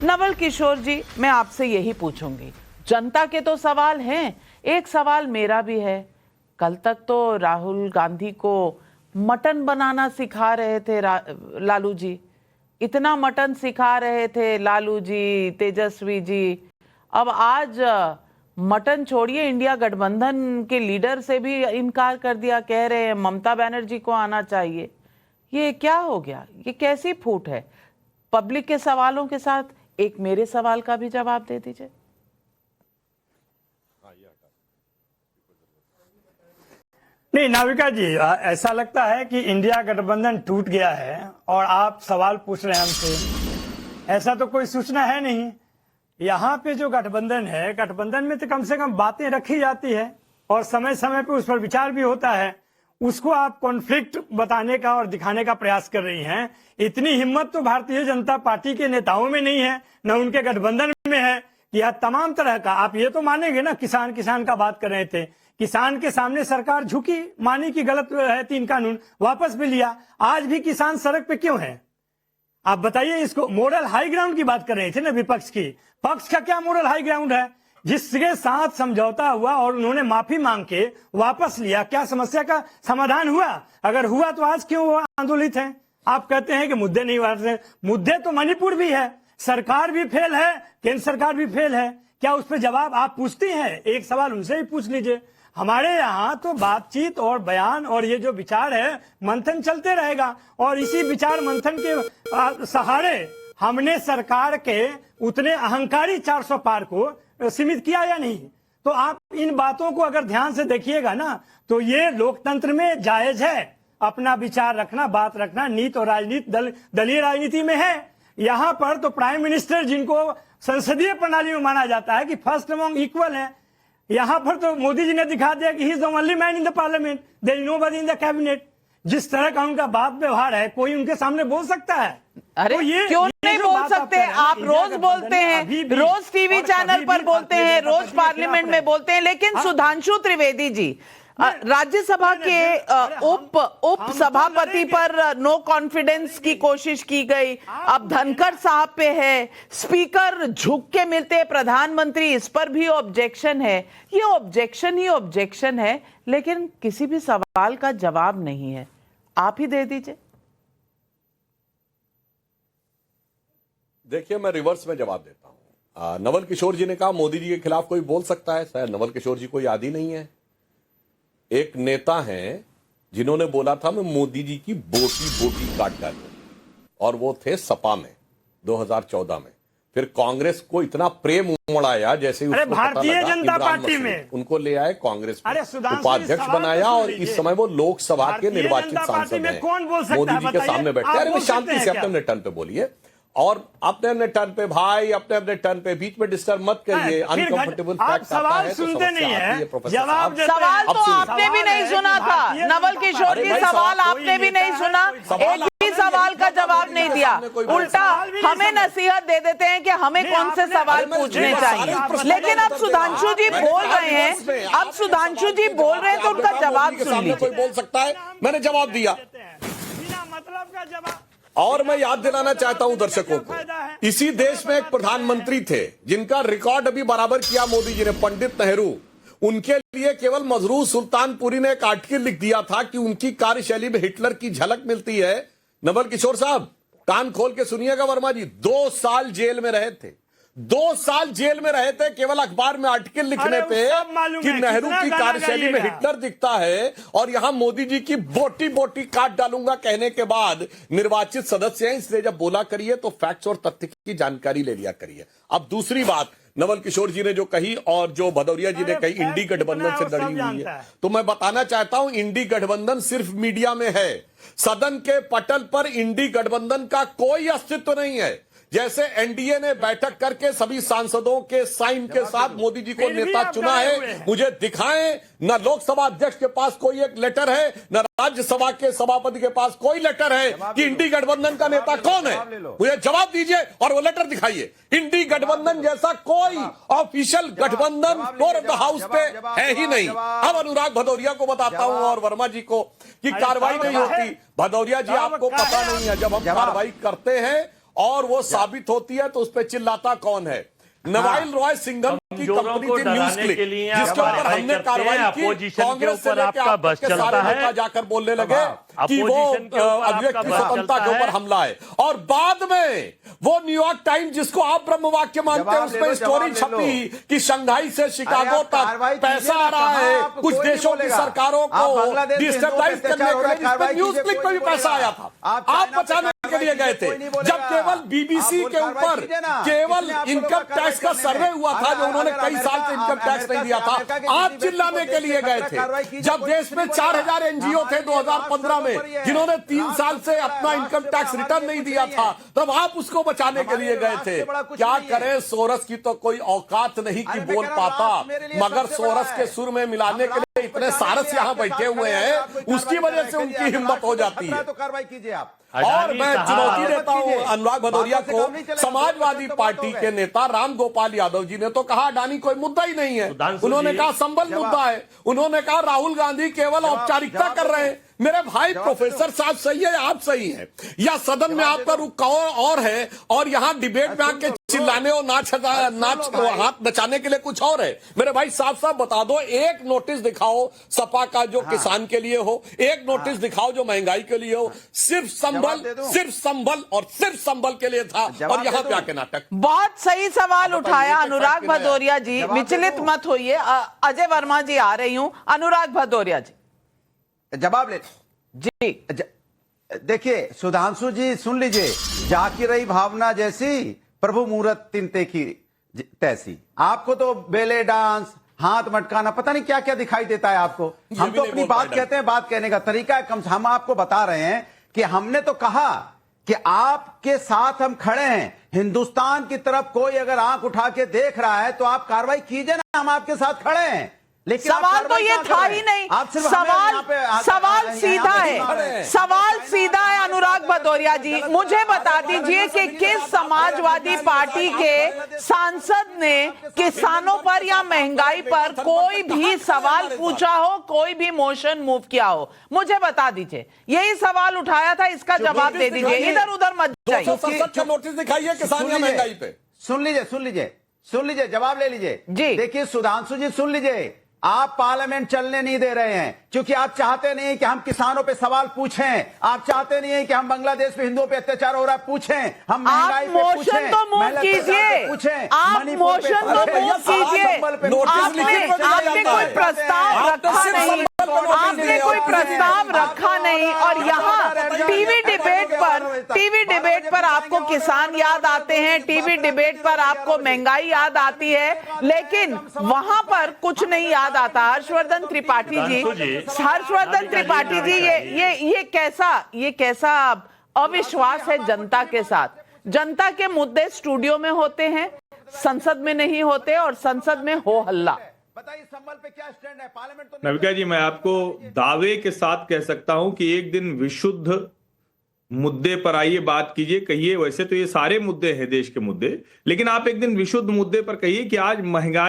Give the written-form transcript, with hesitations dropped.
नवल किशोर जी, मैं आपसे यही पूछूंगी। जनता के तो सवाल हैं, एक सवाल मेरा भी है। कल तक तो राहुल गांधी को मटन बनाना सिखा रहे थे लालू जी, इतना मटन सिखा रहे थे लालू जी, तेजस्वी जी। अब आज मटन छोड़िए, इंडिया गठबंधन के लीडर से भी इनकार कर दिया, कह रहे हैं ममता बनर्जी को आना चाहिए। ये क्या हो गया? ये कैसी फूट है? पब्लिक के सवालों के साथ एक मेरे सवाल का भी जवाब दे दीजिए। नहीं नाविका जी, ऐसा लगता है कि इंडिया गठबंधन टूट गया है और आप सवाल पूछ रहे हैं हमसे। ऐसा तो कोई सूचना है नहीं। यहाँ पे जो गठबंधन है, गठबंधन में तो कम से कम बातें रखी जाती है और समय समय पे उस पर विचार भी होता है। उसको आप कॉन्फ्लिक्ट बताने का और दिखाने का प्रयास कर रही हैं। इतनी हिम्मत तो भारतीय जनता पार्टी के नेताओं में नहीं है, न उनके गठबंधन में है। यह तमाम तरह का, आप ये तो मानेंगे ना, किसान का बात कर रहे थे, किसान के सामने सरकार झुकी, मानी कि गलत है 3 कानून, वापस भी लिया। आज भी किसान सड़क पे क्यों है? आप बताइए इसको। मोरल हाई ग्राउंड की बात कर रहे थे ना विपक्ष की। पक्ष का क्या मोरल हाई ग्राउंड है? जिसके साथ समझौता हुआ और उन्होंने माफी मांग के वापस लिया, क्या समस्या का समाधान हुआ? अगर हुआ तो आज क्यों वो आंदोलित हैं? आप कहते हैं कि मुद्दे नहीं बढ़ते। मुद्दे तो मणिपुर भी है, सरकार भी फेल है, केंद्र सरकार भी फेल है। क्या उस पर जवाब आप पूछती हैं? एक सवाल उनसे ही पूछ लीजिए। हमारे यहाँ तो बातचीत और बयान और ये जो विचार है, मंथन चलते रहेगा और इसी विचार मंथन के सहारे हमने सरकार के उतने अहंकारी 400 पार को सीमित किया या नहीं? तो आप इन बातों को अगर ध्यान से देखिएगा ना, तो ये लोकतंत्र में जायज है अपना विचार रखना, बात रखना। नीति और राजनीति दलीय राजनीति में है। यहाँ पर तो प्राइम मिनिस्टर, जिनको संसदीय प्रणाली में माना जाता है कि फर्स्ट अमंग इक्वल है, यहाँ पर तो मोदी जी ने दिखा दिया कि he is the only man in the parliament, there is nobody in the cabinet. जिस तरह का उनका बात व्यवहार है, कोई उनके सामने बोल सकता है? अरे तो ये क्यों नहीं बोल सकते? आप रोज बोलते हैं, रोज टीवी चैनल पर बोलते हैं, रोज पार्लियामेंट में बोलते हैं। लेकिन सुधांशु त्रिवेदी जी, राज्यसभा के उप सभापति पर नो कॉन्फिडेंस की कोशिश की गई, अब धनखड़ साहब पे है, स्पीकर झुक के मिलते प्रधानमंत्री, इस पर भी ऑब्जेक्शन है। ये ऑब्जेक्शन ही ऑब्जेक्शन है, लेकिन किसी भी सवाल का जवाब नहीं है। आप ही दे दीजिए। देखिए, मैं रिवर्स में जवाब देता हूं। नवल किशोर जी ने कहा मोदी जी के खिलाफ कोई बोल सकता है। शायद नवल किशोर जी को याद ही नहीं है। एक नेता हैं जिन्होंने बोला था मैं मोदी जी की बोटी बोटी काट डालूं, और वो थे सपा में 2014 में। फिर कांग्रेस को इतना प्रेम उमड़ाया, जैसे उसको भारतीय जनता पार्टी में उनको ले आए कांग्रेस में, उपाध्यक्ष बनाया, और इस समय वो लोकसभा के निर्वाचित सांसद हैं। मोदी जी के सामने बैठे। अरे मैं शांति से अपने अपने टर्न पे बोलिए, और अपने अपने टर्न पे भाई, अपने अपने टर्न पे, बीच में डिस्टर्ब मत करिए। अनकंफर्टेबल फैक्ट आता है तो सुनते नहीं है। सवाल तो आपने भी नहीं सुना था नवल किशोर जी, सवाल आपने भी नहीं सुना, एक भी सवाल का जवाब नहीं दिया। उल्टा हमें नसीहत दे देते हैं कि हमें कौन से सवाल पूछने चाहिए। लेकिन अब सुधांशु जी बोल रहे हैं, अब सुधांशु जी बोल रहे हैं तो उनका जवाब सुन लीजिए। कोई बोल सकता है, मैंने जवाब दिया, मतलब का जवाब। और मैं याद दिलाना चाहता हूं दर्शकों को, इसी देश में एक प्रधानमंत्री थे जिनका रिकॉर्ड अभी बराबर किया मोदी जी ने, पंडित नेहरू। उनके लिए केवल मजरूर सुल्तानपुरी ने एक आर्टिकल लिख दिया था कि उनकी कार्यशैली में हिटलर की झलक मिलती है। नवल किशोर साहब, कान खोल के सुनिएगा। वर्मा जी 2 साल जेल में रहे थे, 2 साल जेल में रहे थे, केवल अखबार में आर्टिकल लिखने पे कि नेहरू की कार्यशैली में हिटलर दिखता है, और यहां मोदी जी की बोटी बोटी काट डालूंगा कहने के बाद निर्वाचित सदस्य हैं, इसलिए जब बोला करिए तो फैक्ट्स और तथ्य की जानकारी ले लिया करिए। अब दूसरी बात नवल किशोर जी ने जो कही और जो भदौरिया जी ने कही, इंडी गठबंधन से लड़ी हुई है, तो मैं बताना चाहता हूं इंडी गठबंधन सिर्फ मीडिया में है। सदन के पटल पर इंडी गठबंधन का कोई अस्तित्व नहीं है। जैसे एनडीए ने बैठक करके सभी सांसदों के साइन के साथ मोदी जी को नेता चुना है, मुझे दिखाएं। न लोकसभा अध्यक्ष के पास कोई एक लेटर है, न राज्यसभा के सभापति के पास कोई लेटर है कि इंडी गठबंधन का नेता कौन है। मुझे जवाब दीजिए और वो लेटर दिखाइए। इंडी गठबंधन जैसा कोई ऑफिशियल गठबंधन फ्लोर ऑफ द हाउस पे है ही नहीं। अब अनुराग भदौरिया को बताता हूं और वर्मा जी को कि कार्रवाई नहीं होती। भदौरिया जी, आपको पता नहीं है, जब हम कार्रवाई करते हैं और वो साबित होती है तो उस पर चिल्लाता कौन है? नवाइल रॉय सिंघम की कंपनी थी न्यूज क्लिक, जिसके ऊपर हमने कार्रवाई की। कांग्रेस से लेकर आप तक के सारे नेता जाकर बोलने लगे कि वो अभिव्यक्ति स्वतंत्रता के ऊपर हमला है, और बाद में वो न्यूयॉर्क टाइम्स, जिसको आप ब्रह्म वाक्य मानते हैं, उसमें स्टोरी छपी कि शंघाई से शिकागो तक पैसा आ रहा है कुछ देशों की सरकारों को डिस्टेबलाइज करने के लिए, जिस पर न्यूज क्लिक में भी पैसा आया था। आप बचाने के लिए गए थे, जब केवल बीबीसी के ऊपर केवल इनकम टैक्स का सर्वे हुआ था, जो उन्होंने कई साल से इनकम टैक्स नहीं दिया था, आप चिल्लाने के लिए गए थे। जब देश में 4000 एनजीओ थे 2015 में जिन्होंने 3 साल से अपना इनकम टैक्स रिटर्न नहीं दिया था, तब आप उसको बचाने के लिए गए थे। क्या करें, सोरस की तो कोई औकात नहीं कि बोल पाता, मगर सोरस के सुर में मिलाने के लिए इतने सारस यहां बैठे हुए हैं, उसकी वजह से उनकी हिम्मत हो जाती है। तो कार्रवाई कीजिए आप। और मैं चुनौती देता हूं अनुराग भदौरिया को। समाजवादी पार्टी के नेता राम गोपाल यादव जी ने तो कहा अडानी कोई मुद्दा ही नहीं है, उन्होंने कहा संबल मुद्दा है, उन्होंने कहा राहुल गांधी केवल औपचारिकता कर रहे हैं। मेरे भाई प्रोफेसर साहब सही है, आप सही हैं, या सदन में आपका रुख और है, और यहां डिबेट में आके चिल्लाने और नाच हाथ नचाने के लिए कुछ और है। मेरे भाई साफ साफ बता दो, एक नोटिस दिखाओ सपा का जो किसान के लिए हो, एक नोटिस दिखाओ जो महंगाई के लिए हो। सिर्फ संबल और सिर्फ संबल के लिए था, और यहाँ पे आके नाटक। बहुत सही सवाल उठाया अनुराग भदौरिया जी, विचलित मत होइए। अजय वर्मा जी आ रही हूं। अनुराग भदौरिया जी जवाब ले जी। देखिए सुधांशु जी सुन लीजिए, जाकी रही भावना जैसी प्रभु मुहूर्त तिनते की तैसी। आपको तो बेले डांस, हाथ मटकाना, पता नहीं क्या क्या दिखाई देता है आपको। हम तो अपनी बात कहते हैं, बात कहने का तरीका है कम। हम आपको बता रहे हैं कि हमने तो कहा कि आपके साथ हम खड़े हैं। हिंदुस्तान की तरफ कोई अगर आंख उठा के देख रहा है तो आप कार्रवाई कीजिए ना, हम आपके साथ खड़े हैं। लेकिन सवाल तो ये था ही नहीं। सवाल सीधा है, सवाल सीधा है। अनुराग भदौरिया जी मुझे बता दीजिए कि किस समाजवादी पार्टी के सांसद ने किसानों पर या महंगाई पर कोई भी सवाल पूछा हो, कोई भी मोशन मूव किया हो, मुझे बता दीजिए। यही सवाल उठाया था, इसका जवाब दे दीजिए, इधर उधर मत जाइए। 267 नोटिस दिखाइए किसान या महंगाई पे। सुन लीजिए, जवाब ले लीजिए जी। देखिए सुधांशु जी सुन लीजिए, आप पार्लियामेंट चलने नहीं दे रहे हैं क्योंकि आप चाहते नहीं कि हम किसानों पे सवाल पूछें, आप चाहते नहीं कि हम बांग्लादेश में हिंदुओं पे अत्याचार हो रहा है पूछें, हम महंगाई पे पूछें, मोशन तो मूव कीजिए, आप मोशन तो मूव कीजिए। आपने कोई प्रस्ताव रखा नहीं, आपने कोई प्रस्ताव रखा नहीं, और यहाँ टीवी डिबेट पर आपको किसान याद आते हैं, टीवी डिबेट पर आपको महंगाई याद आती है, लेकिन वहां पर कुछ नहीं याद आता। हर्षवर्धन त्रिपाठी जी, ये कैसा अविश्वास है जनता के साथ। जनता के मुद्दे स्टूडियो में होते हैं, संसद में नहीं होते, और संसद में हो हल्ला। बताइए संबल पे क्या स्टैंड है पार्लियामेंट तो। नविका जी, मैं आपको दावे के साथ कह सकता हूं कि एक दिन विशुद्ध मुद्दे पर आइए, बात कीजिए, कहिए। वैसे तो ये सारे मुद्दे हैं देश के मुद्दे, लेकिन आप एक दिन विशुद्ध मुद्दे पर कहिए कि आज महंगाई